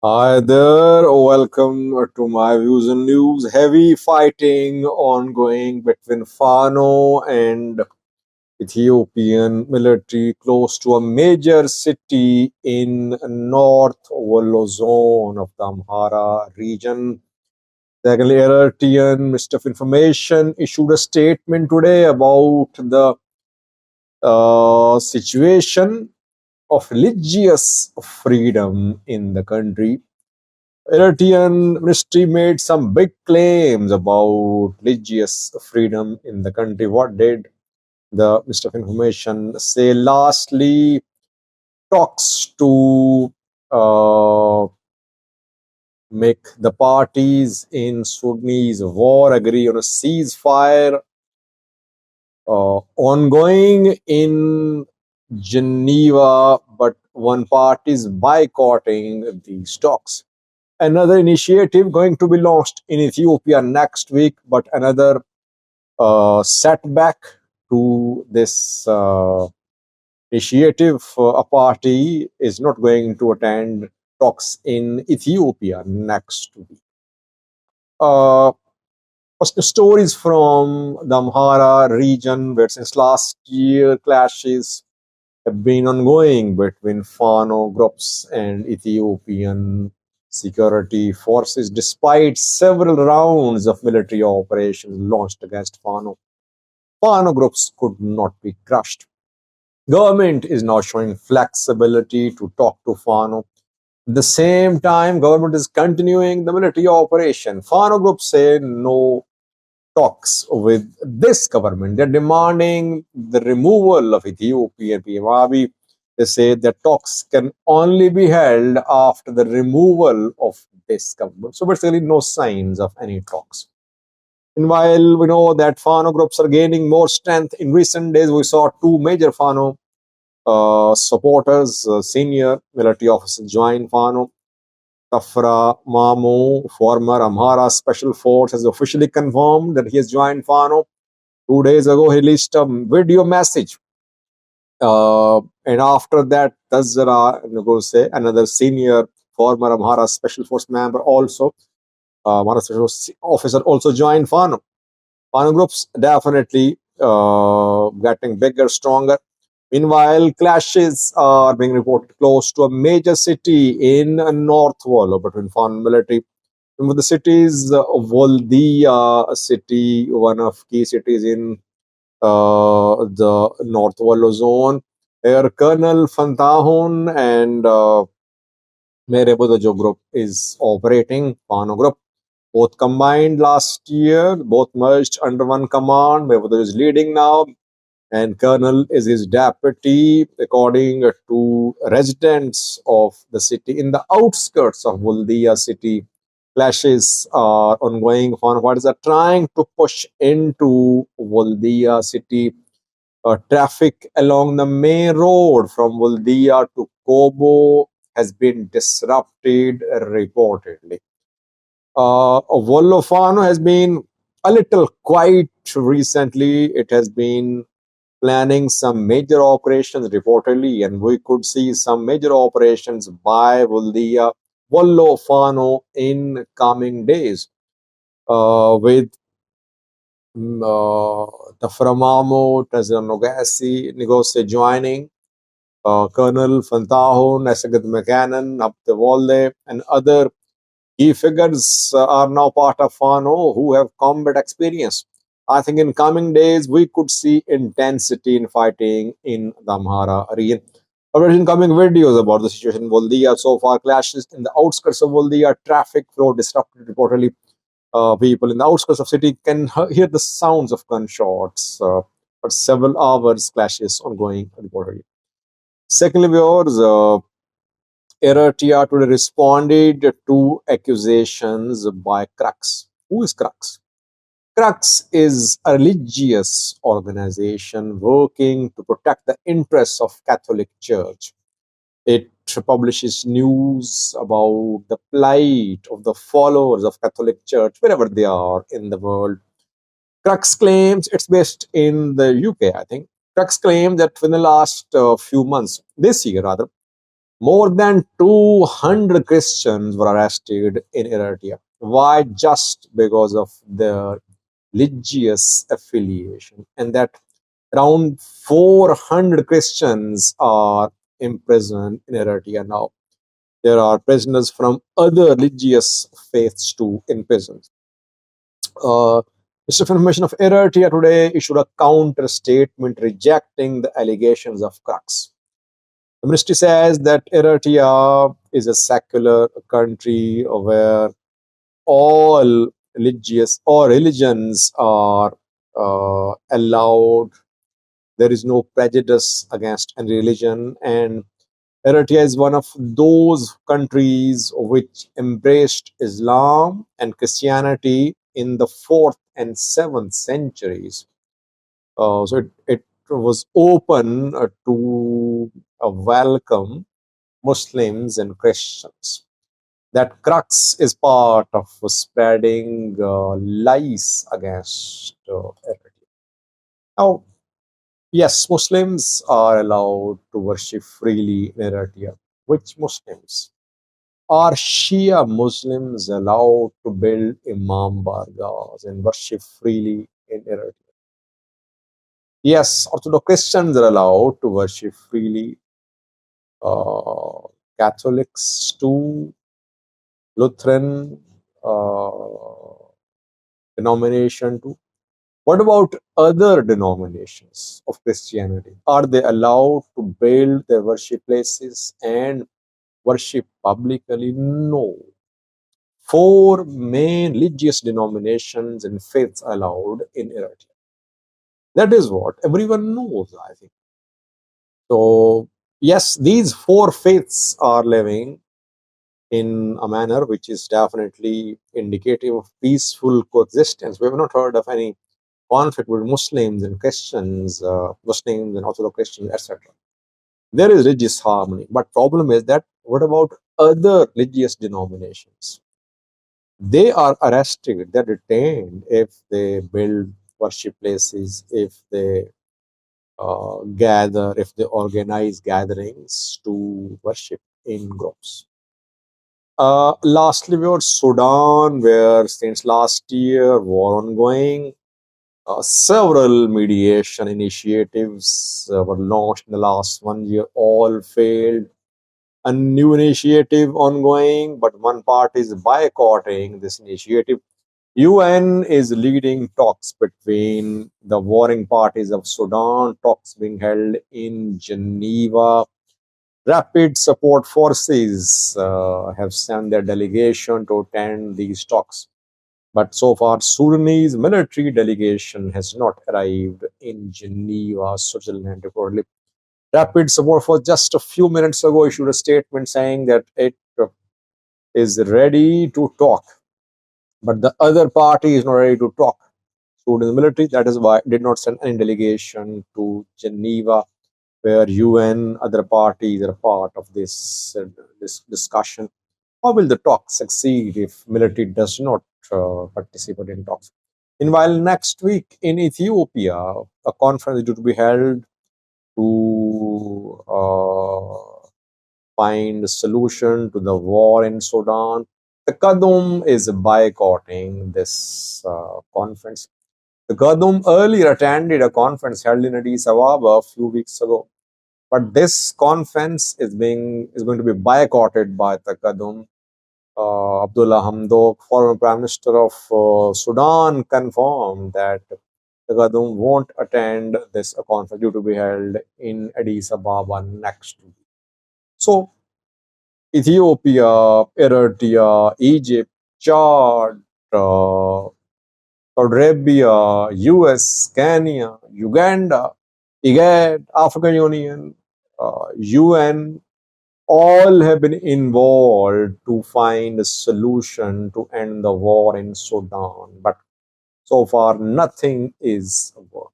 Hi there, welcome to my views and news. Heavy fighting ongoing between Fano and Ethiopian military close to a major city in North Wollo zone of the Amhara region. The Eritrean Minister of Information issued a statement today about the situation of religious freedom in the country. Eritrean ministry made some big claims about religious freedom in the country. What did the Minister of Information say? Lastly, talks to uh, make the parties in Sudanese war agree on a ceasefire ongoing in Geneva, but one party is boycotting these talks. Another initiative going to be launched in Ethiopia next week, but another setback to this initiative. A party is not going to attend talks in Ethiopia next week. Uh, First, stories from the Amhara region, where since last year clashes have been ongoing between Fano groups and Ethiopian security forces, despite several rounds of military operations launched against Fano. Fano groups could not be crushed. Government is now showing flexibility to talk to Fano. At the same time, government is continuing the military operation. Fano groups say no talks with this government. They're demanding the removal of Ethiopian PM Abiy. They say that talks can only be held after the removal of this government. So basically, no signs of any talks. And while we know that Fano groups are gaining more strength, in recent days we saw two major Fano supporters, senior military officers join Fano. Tafra Mamu, former Amhara Special Force, has officially confirmed that he has joined Fano. 2 days ago, he released a video message. And after that, Tazara Ngose, another senior former Amhara Special Force member, also, one special officer, also joined Fano. Fano groups definitely getting bigger, stronger. Meanwhile, clashes are being reported close to a major city in North Wall between Fano military. Remember the cities, Woldia city, one of key cities in the North Wallo zone, where Colonel Fantahun and Merebudajo group is operating, Fano group. Both combined last year, both merged under one command. Merebudajo is leading now, and Colonel is his deputy, according to residents of the city. In the outskirts of Woldia city, clashes are ongoing. Fighters are trying to push into Woldia city. Traffic along the main road from Woldia to Kobo has been disrupted reportedly. Wolofano has been a little quiet recently. It has been planning some major operations reportedly, and we could see some major operations by Woldia, Wolofano in coming days. With the Framamo, Negose joining, Colonel Fantahun, Esagad McCannon, Abdewalde, and other key figures are now part of Fano who have combat experience. I think in coming days we could see intensity in fighting in the Amhara region. Already incoming videos about the situation in Woldia. So far, clashes in the outskirts of Woldia, traffic flow disrupted reportedly. People in the outskirts of city can hear the sounds of gunshots, but several hours clashes ongoing reportedly. Secondly, viewers, Eritrea today responded to accusations by CRUX. Who is CRUX? CRUX is a religious organization working to protect the interests of Catholic Church. It publishes news about the plight of the followers of Catholic Church wherever they are in the world. CRUX claims, it's based in the UK, I think. CRUX claims that in the last few months, this year rather, More than 200 Christians were arrested in Eritrea. Why? Just because of their religious affiliation. And that around 400 Christians are imprisoned in Eritrea now. There are prisoners from other religious faiths too in prison. Ministry of Information of Eritrea today issued a counter statement rejecting the allegations of CRUX. The ministry says that Eritrea is a secular country where all religions are allowed. There is no prejudice against any religion, and Eritrea is one of those countries which embraced Islam and Christianity in the 4th and 7th centuries. So it was open to welcome Muslims and Christians. That crux is part of spreading lies against Eritrea. Now, yes, Muslims are allowed to worship freely in Eritrea. Which Muslims? Are Shia Muslims allowed to build Imam Bargas and worship freely in Eritrea? Yes, Orthodox Christians are allowed to worship freely. Uh, Catholics too, Lutheran denomination too. What about other denominations of Christianity? Are they allowed to build their worship places and worship publicly? No. Four main religious denominations and faiths allowed in Eritrea. That is what everyone knows, I think. So, yes, these four faiths are living in a manner which is definitely indicative of peaceful coexistence. We have not heard of any conflict with Muslims and Christians, Muslims and Orthodox Christians, etc. There is religious harmony, but problem is that what about other religious denominations? They are arrested, they're detained if they build worship places, if they gather, if they organize gatherings to worship in groups. Lastly, we were Sudan, where since last year, war ongoing. Several mediation initiatives were launched in the last 1 year, all failed. A new initiative ongoing, but one party is boycotting this initiative. UN is leading talks between the warring parties of Sudan, talks being held in Geneva. Rapid support forces have sent their delegation to attend these talks. But so far, Sudanese military delegation has not arrived in Geneva, Switzerland, reportedly. Rapid support for just a few minutes ago issued a statement saying that it is ready to talk, but the other party is not ready to talk. Sudanese military, that is why it did not send any delegation to Geneva, where UN, other parties are part of this discussion. How will the talks succeed if military does not participate in talks? Meanwhile, next week in Ethiopia, a conference is due to be held to find a solution to the war in Sudan. The Kadum is boycotting this conference. The Kadum earlier attended a conference held in Addis Ababa a few weeks ago, but this conference is going to be boycotted by the Kadum. Abdullah Hamdok, former Prime Minister of Sudan, confirmed that the Kadum won't attend this conference due to be held in Addis Ababa next week. So, Ethiopia, Eritrea, Egypt, Chad, Saudi Arabia, US, Kenya, Uganda, IGAD, African Union, UN, all have been involved to find a solution to end the war in Sudan. But so far, nothing is working.